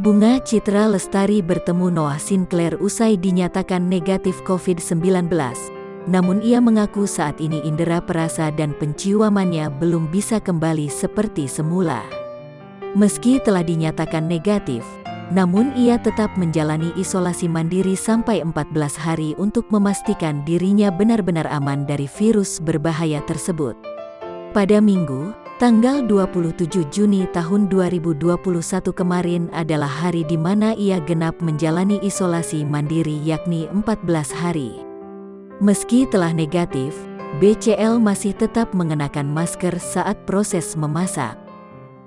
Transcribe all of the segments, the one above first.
Bunga Citra Lestari bertemu Noah Sinclair usai dinyatakan negatif COVID-19. Namun ia mengaku saat ini indera perasa dan penciumannya belum bisa kembali seperti semula. Meski telah dinyatakan negatif, namun ia tetap menjalani isolasi mandiri sampai 14 hari untuk memastikan dirinya benar-benar aman dari virus berbahaya tersebut. Pada Minggu, tanggal 27 Juni tahun 2021 kemarin adalah hari di mana ia genap menjalani isolasi mandiri yakni 14 hari. Meski telah negatif, BCL masih tetap mengenakan masker saat proses memasak.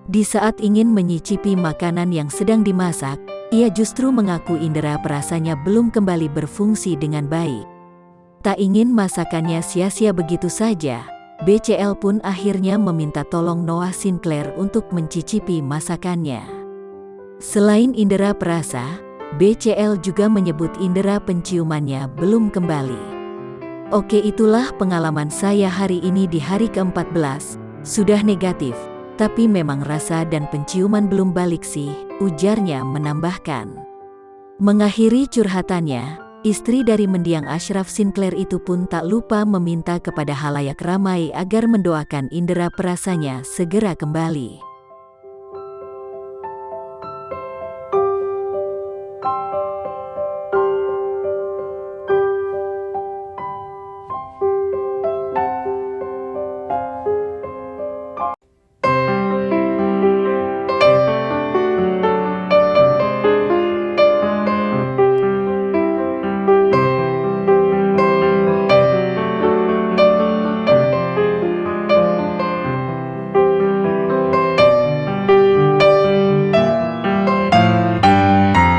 Di saat ingin menyicipi makanan yang sedang dimasak, ia justru mengaku indera perasanya belum kembali berfungsi dengan baik. Tak ingin masakannya sia-sia begitu saja, BCL pun akhirnya meminta tolong Noah Sinclair untuk mencicipi masakannya. Selain indera perasa, BCL juga menyebut indera penciumannya belum kembali. Oke, itulah pengalaman saya hari ini di hari ke-14, sudah negatif, tapi memang rasa dan penciuman belum balik sih, ujarnya menambahkan. Mengakhiri curhatannya, istri dari mendiang Ashraf Sinclair itu pun tak lupa meminta kepada halayak ramai agar mendoakan indera perasanya segera kembali.